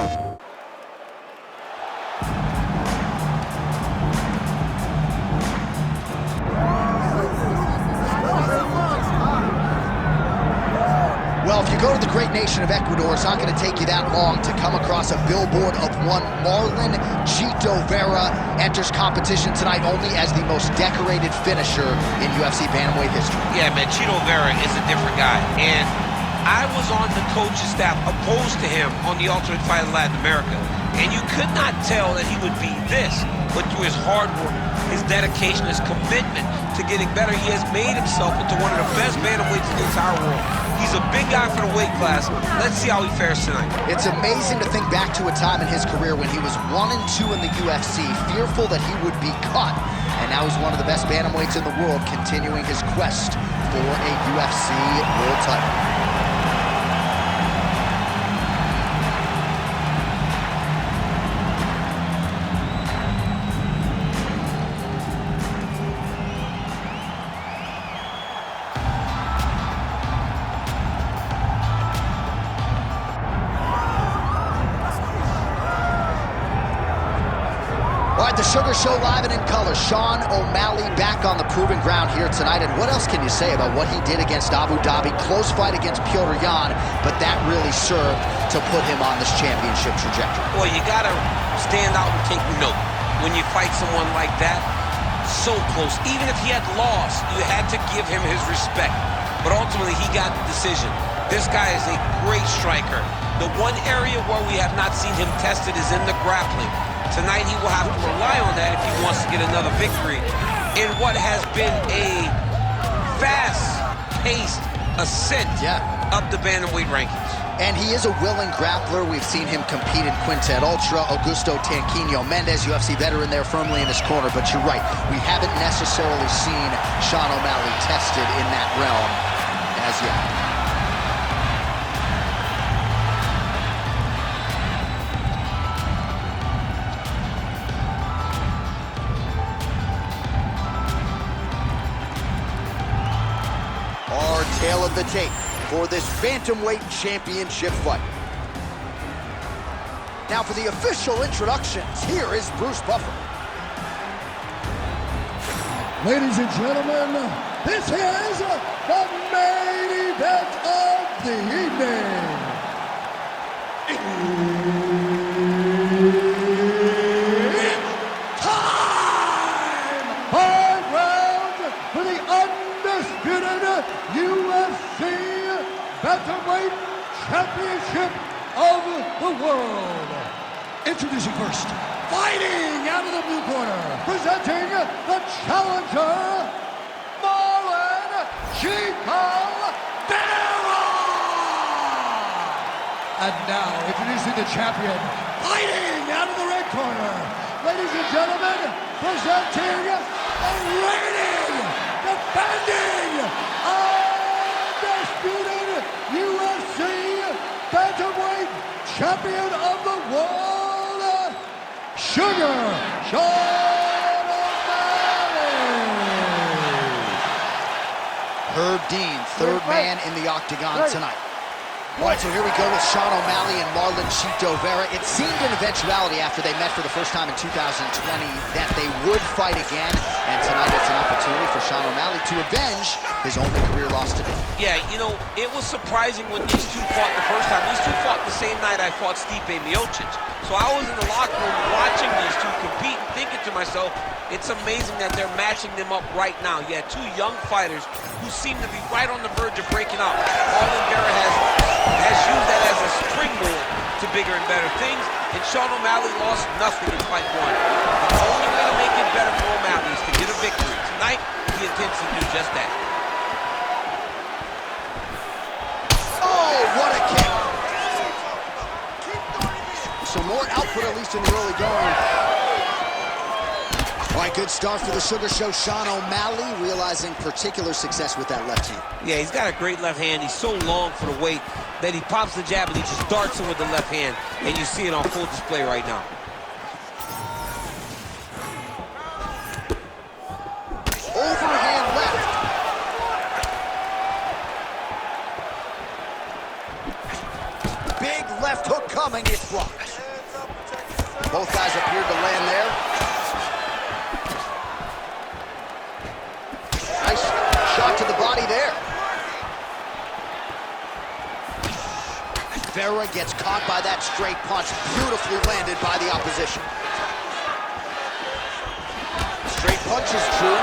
Well, if you go to the great nation of Ecuador, it's not going to take you that long to come across a billboard of one MARLON Chito Vera enters competition tonight only as the most decorated finisher in UFC Bantamweight history. Yeah, man, Chito Vera is a different guy. And I was on the coach's staff opposed to him on the Ultimate Fighter Latin America. And you could not tell that he would be this, but through his hard work, his dedication, his commitment to getting better, he has made himself into one of the best bantamweights in the entire world. He's a big guy for the weight class. Let's see how he fares tonight. It's amazing to think back to a time in his career when he was 1-2 in the UFC, fearful that he would be cut. And now he's one of the best bantamweights in the world, continuing his quest for a UFC world title. The Sugar Show live and in color. Sean O'Malley back on the proving ground here tonight. And what else can you say about what he did against Abu Dhabi? Close fight against Petr Yan, but that really served to put him on this championship trajectory. Well, you gotta stand out and take note when you fight someone like that. So close. Even if he had lost, you had to give him his respect. But ultimately, he got the decision. This guy is a great striker. The one area where we have not seen him tested is in the grappling. Tonight, he will have to rely on that if he wants to get another victory in what has been a fast-paced ascent up the bantamweight rankings. And he is a willing grappler. We've seen him compete in Quintet Ultra. Augusto Tanquinho Mendez, UFC veteran there firmly in his corner. But you're right, we haven't necessarily seen Sean O'Malley tested in that realm as yet. Tail of the tape for this Bantamweight Championship fight. Now for the official introductions, here is Bruce Buffer. Ladies and gentlemen, this is the main event of the evening. It's time! 5 rounds for the undisputed UFC Bantamweight Championship of the world. Introducing first, fighting out of the blue corner, presenting the challenger, MARLON Vera. And now, introducing the champion, fighting out of the red corner, ladies and gentlemen, presenting the reigning, defending, undisputed UFC Bantamweight Champion of the World, Sugar Sean O'Malley. Herb Dean, third man in the octagon tonight. All right, so here we go with Sean O'Malley and MARLON Chito Vera. It seemed an eventuality after they met for the first time in 2020 that they would fight again, and tonight it's an opportunity for Sean O'Malley to avenge his only career loss to date. Yeah, you know, it was surprising when these two fought the first time. These two fought the same night I fought Stipe Miocic. So I was in the locker room watching these two compete and thinking to myself, it's amazing that they're matching them up right now. You had two young fighters who seem to be right on the verge of breaking out. MARLON Vera has used that as a springboard to bigger and better things, and Sean O'Malley lost nothing in fight one. The only way to make it better for O'Malley is to get a victory. Tonight, he intends to do just that. Oh, what a kick! So more output, at least in the early going. All right, good start for the Sugar Show. Sean O'Malley realizing particular success with that left hand. Yeah, he's got a great left hand. He's so long for the weight that he pops the jab and he just darts it with the left hand. And you see it on full display right now. Overhand left. Big left hook coming, it's blocked. Both guys appeared to land there. Nice shot to the body there. Vera gets caught by that straight punch, beautifully landed by the opposition. Straight punch is true.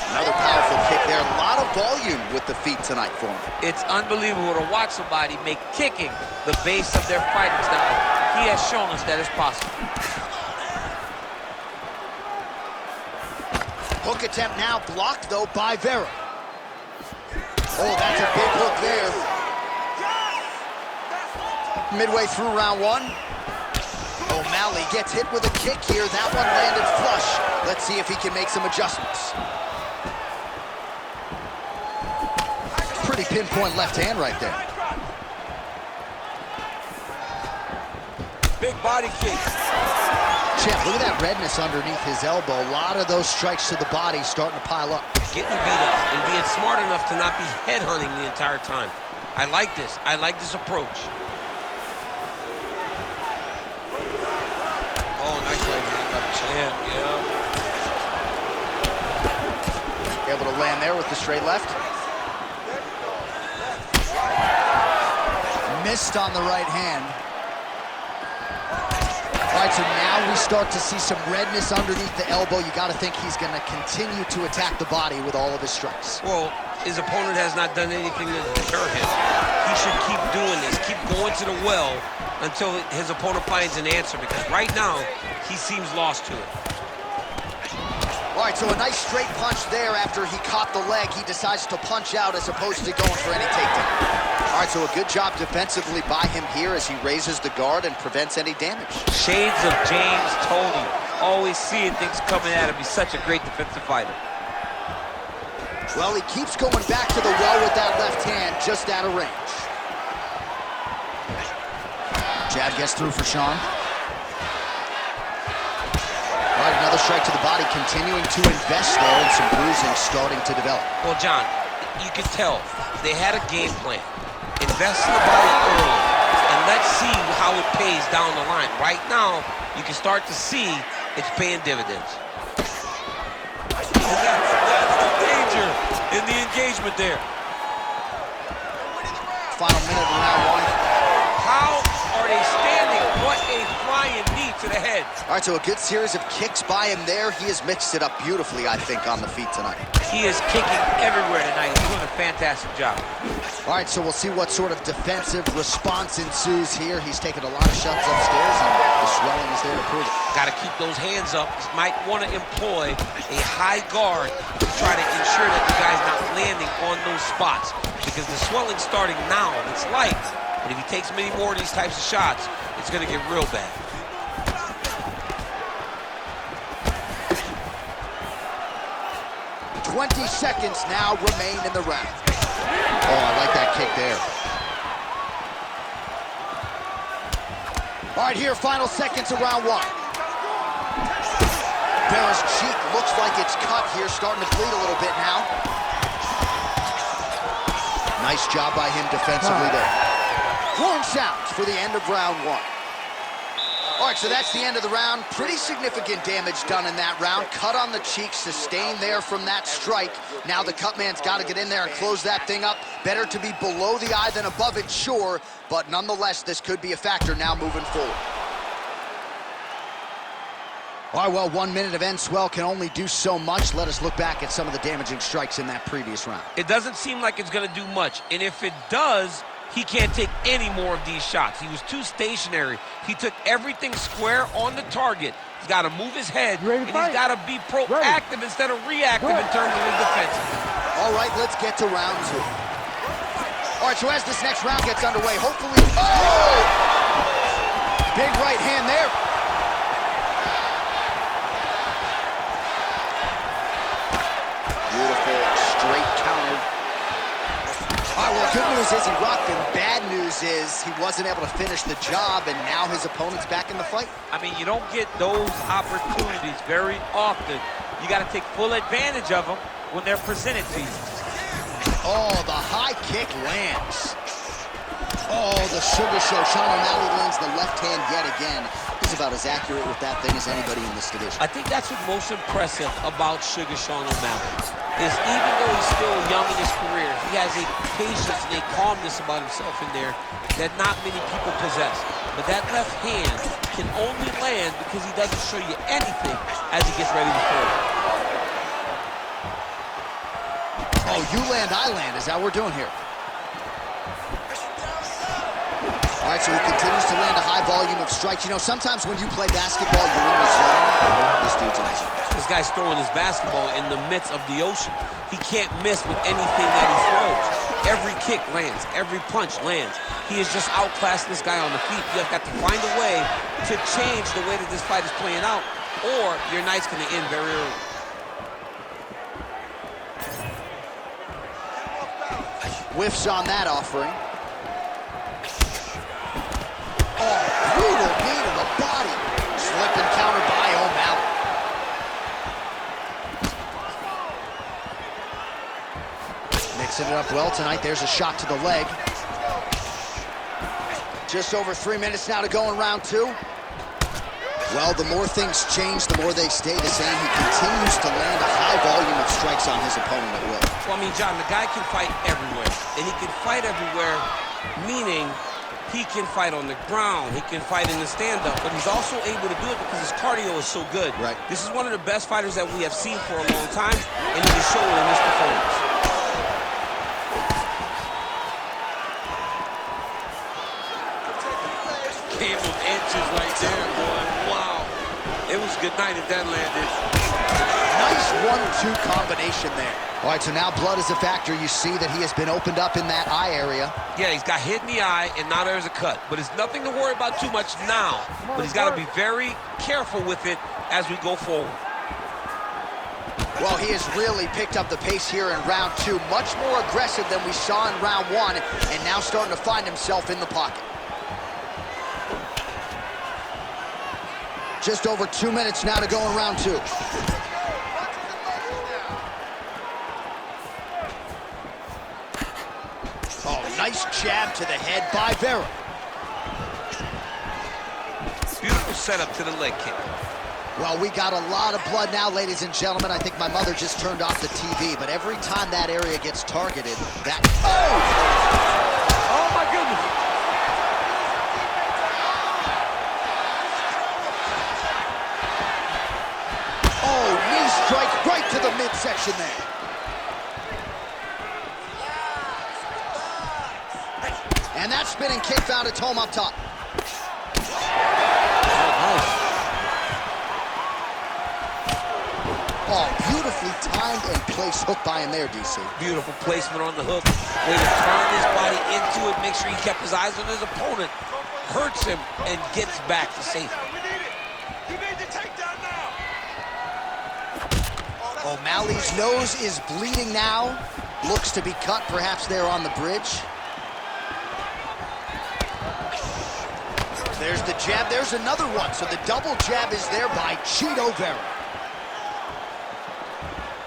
Another powerful kick there. A lot of volume with the feet tonight for him. It's unbelievable to watch somebody make kicking the base of their fighting style. He has shown us that it's possible. Hook attempt now blocked, though, by Vera. Oh, that's a big hook there. Midway through round one. O'Malley gets hit with a kick here. That one landed flush. Let's see if he can make some adjustments. Pretty pinpoint left hand right there. Big body kick. Champ, look at that redness underneath his elbow. A lot of those strikes to the body starting to pile up. Getting beat up and being smart enough to not be headhunting the entire time. I like this. I like this approach. Oh, nice right hand up champ, yeah. Able to land there with the straight left. Missed on the right hand. All right, so now we start to see some redness underneath the elbow. You got to think he's going to continue to attack the body with all of his strikes. Well, his opponent has not done anything to deter him. He should keep doing this, keep going to the well until his opponent finds an answer, because right now, he seems lost to it. All right, so a nice straight punch there after he caught the leg. He decides to punch out as opposed to going for any takedown. All right, so a good job defensively by him here as he raises the guard and prevents any damage. Shades of James Toney. Always seeing things coming at him. He's such a great defensive fighter. Well, he keeps going back to the well with that left hand, just out of range. Jab gets through for Sean. All right, another strike to the body, continuing to invest there, and some bruising starting to develop. Well, John, you can tell they had a game plan. Invest in the body early, and let's see how it pays down the line. Right now, you can start to see it's paying dividends. And that's the danger in the engagement there. Final minute of round one. How are they standing? What a flying knee to the head. All right, so a good series of kicks by him there. He has mixed it up beautifully, I think, on the feet tonight. He is kicking everywhere tonight. He's doing a fantastic job. All right, so we'll see what sort of defensive response ensues here. He's taken a lot of shots upstairs, and the swelling is there to prove it. Got to keep those hands up. He might want to employ a high guard to try to ensure that the guy's not landing on those spots, because the swelling's starting now. It's light, but if he takes many more of these types of shots, it's going to get real bad. "20 seconds now remain in the round." Oh, I like that kick there. All right, here, final seconds of round one. Vera's cheek looks like it's cut here, starting to bleed a little bit now. Nice job by him defensively there. Horn sounds for the end of round one. All right, so that's the end of the round. Pretty significant damage done in that round. Cut on the cheek, sustained there from that strike. Now the cut man's got to get in there and close that thing up. Better to be below the eye than above it, sure, but nonetheless, this could be a factor now moving forward. All right, well, 1 minute of end swell can only do so much. Let us look back at some of the damaging strikes in that previous round. It doesn't seem like it's going to do much, and if it does, he can't take any more of these shots. He was too stationary. He took everything square on the target. He's got to move his head, and he's got to be proactive instead of reactive in terms of his defense. All right, let's get to round two. All right, so as this next round gets underway, hopefully... Oh! Big right hand there. Beautiful straight counter. All right, well, good news is he rocked him. Bad news is he wasn't able to finish the job, and now his opponent's back in the fight. I mean, you don't get those opportunities very often. You got to take full advantage of them when they're presented to you. Oh, the high kick lands. Oh, the Sugar Show. Sean O'Malley lands the left hand yet again. He's about as accurate with that thing as anybody in this division. I think that's what's most impressive about Sugar Sean O'Malley, is even though he's still young in his career, he has a patience and a calmness about himself in there that not many people possess. But that left hand can only land because he doesn't show you anything as he gets ready to throw it. Oh, you land, I land. Is that what we're doing here? All right, so he continues to land a high volume of strikes. You know, sometimes when you play basketball, you're in the zone. This dude's awesome. This guy's throwing his basketball in the midst of the ocean. He can't miss with anything that he throws. Every kick lands. Every punch lands. He is just outclassing this guy on the feet. You have got to find a way to change the way that this fight is playing out, or your night's going to end very early. Whiffs on that offering. Oh, brutal knee to the body. Slip and counter by O'Malley. Mixing it up well tonight. There's a shot to the leg. Just over 3 minutes now to go in round 2. Well, the more things change, the more they stay the same. He continues to land a high volume of strikes on his opponent at will. Well, I mean, John, the guy can fight everywhere. And he can fight everywhere, meaning he can fight on the ground, he can fight in the stand-up, but he's also able to do it because his cardio is so good. Right. This is one of the best fighters that we have seen for a long time, and he is showing in this performance. Game of inches right there, boy. Wow. It was good night if that landed. Nice 1-2 combination there. All right, so now blood is a factor. You see that he has been opened up in that eye area. Yeah, he's got hit in the eye, and now there's a cut. But it's nothing to worry about too much now. But he's got to be very careful with it as we go forward. Well, he has really picked up the pace here in round 2. Much more aggressive than we saw in round 1, and now starting to find himself in the pocket. Just over 2 minutes now to go in round 2. Oh, nice jab to the head by Vera. Beautiful setup to the leg kick. Well, we got a lot of blood now, ladies and gentlemen. I think my mother just turned off the TV, but every time that area gets targeted, that... Oh, my goodness. Oh, knee strike right to the midsection there. And that spinning kick found its home up top. Oh, beautifully timed and placed hook by him there, DC. Beautiful placement on the hook. Way to turn his body into it, make sure he kept his eyes on his opponent. Hurts him and gets back to safety. O'Malley's nose is bleeding now. Looks to be cut, perhaps there on the bridge. There's the jab, there's another one. So the double jab is there by Chito Vera.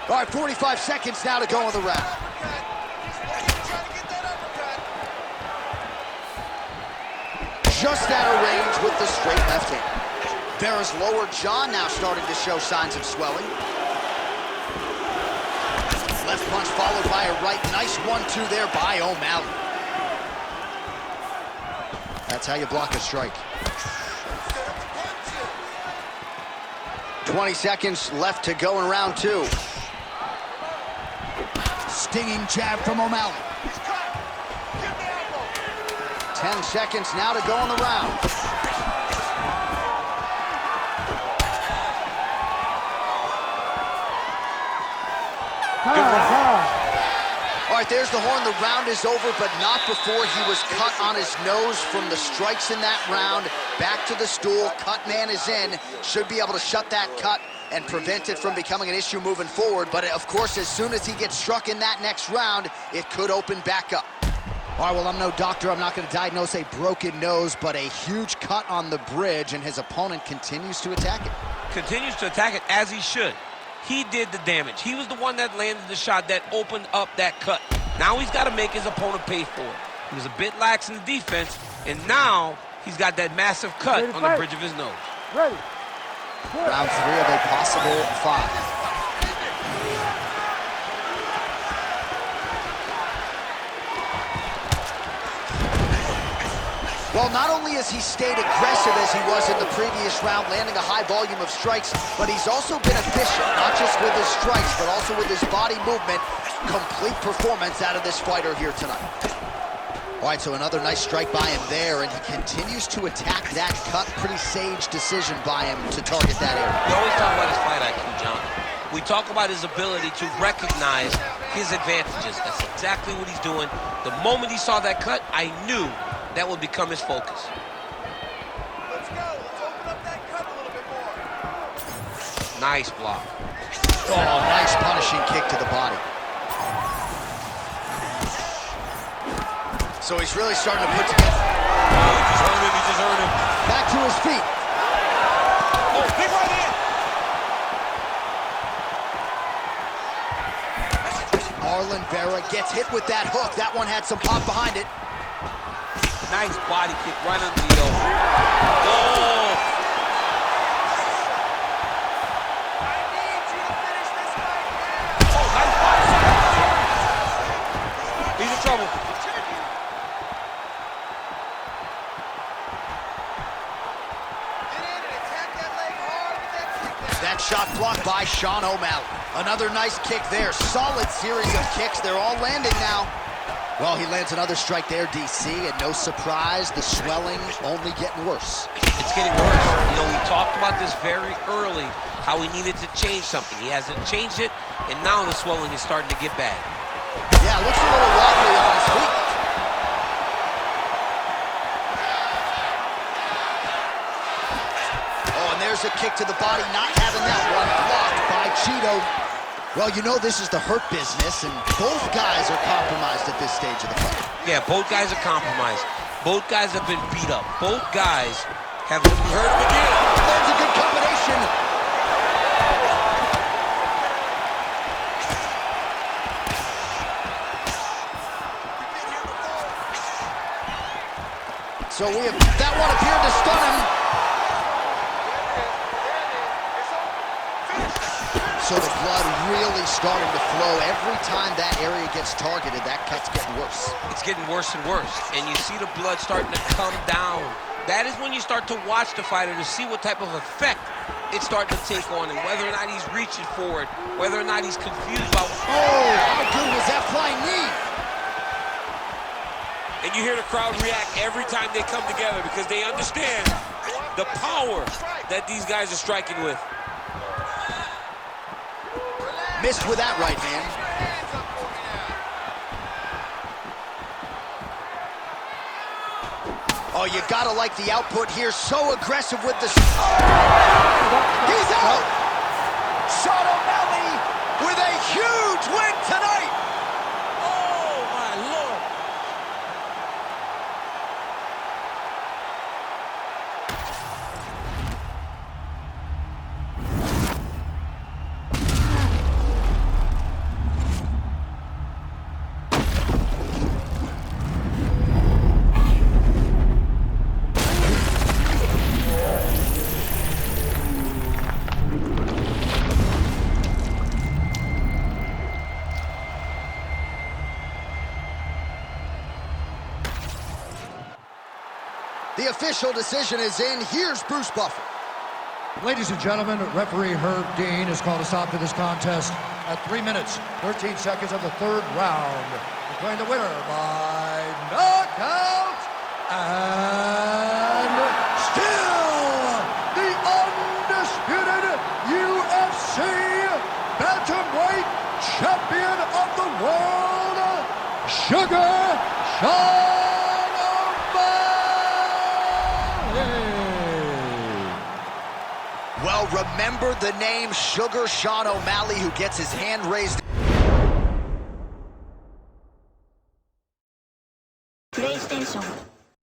All right, 45 seconds now to go in the round. Just out of range with the straight left hand. Vera's lower jaw now starting to show signs of swelling. Left punch followed by a right. Nice 1-2 there by O'Malley. That's how you block a strike. 20 seconds left to go in round 2. Stinging jab from O'Malley. 10 seconds now to go in the round. All right, there's the horn. The round is over, but not before he was cut on his nose from the strikes in that round. Back to the stool. Cut man is in. Should be able to shut that cut and prevent it from becoming an issue moving forward. But, of course, as soon as he gets struck in that next round, it could open back up. All right, well, I'm no doctor. I'm not going to diagnose a broken nose, but a huge cut on the bridge, and his opponent continues to attack it. Continues to attack it as he should. He did the damage. He was the one that landed the shot that opened up that cut. Now he's got to make his opponent pay for it. He was a bit lax in the defense, and now he's got that massive cut on the bridge of his nose. Ready. Round 3 of a possible 5. Well, not only has he stayed aggressive as he was in the previous round, landing a high volume of strikes, but he's also been efficient, not just with his strikes, but also with his body movement. Complete performance out of this fighter here tonight. All right, so another nice strike by him there, and he continues to attack that cut. Pretty sage decision by him to target that area. We always talk about his fight IQ, John. We talk about his ability to recognize his advantages. That's exactly what he's doing. The moment he saw that cut, I knew that would become his focus. Let's go. Let's open up that cut a little bit more. Nice block. Oh, nice punishing kick to the body. So he's really starting to put together. Oh, he just earned him. He just earned him. Back to his feet. Oh, big right hand. Marlon Vera gets hit with that hook. That one had some pop behind it. Nice body kick right under the elbow. Oh! I need you to finish this fight now. Oh, nice body kick. He's in trouble. Get in and attack that leg hard with that kick there. That shot blocked by Sean O'Malley. Another nice kick there. Solid series of kicks. They're all landing now. Well, he lands another strike there, DC, and no surprise, the swelling only getting worse. It's getting worse. You know, we talked about this very early, how he needed to change something. He hasn't changed it, and now the swelling is starting to get bad. Yeah, looks a little wobbly on his feet. Oh, and there's a kick to the body, not having that one blocked by Chito. Well, you know this is the hurt business, and both guys are compromised at this stage of the fight. Yeah, both guys are compromised. Both guys have been beat up. Both guys have been hurt him again. There's a good combination. So that one appeared to stun him. So the blood really starting to flow. Every time that area gets targeted, that cut's getting worse. It's getting worse and worse, and you see the blood starting to come down. That is when you start to watch the fighter to see what type of effect it's starting to take on him, whether or not he's reaching for it, whether or not he's confused about... Oh, how good was that flying knee? And you hear the crowd react every time they come together because they understand the power that these guys are striking with. Missed with that right hand. Oh, you gotta like the output here. So aggressive with the... He's out! Sean O'Malley with a huge win tonight! Oh, my Lord. The official decision is in. Here's Bruce Buffer. Ladies and gentlemen, referee Herb Dean has called a stop to this contest at 3 minutes, 13 seconds of the third round, declaring the winner by knockout and still the undisputed UFC Bantamweight champion of the world, Sugar Sean. Well, remember the name Sugar Sean O'Malley, who gets his hand raised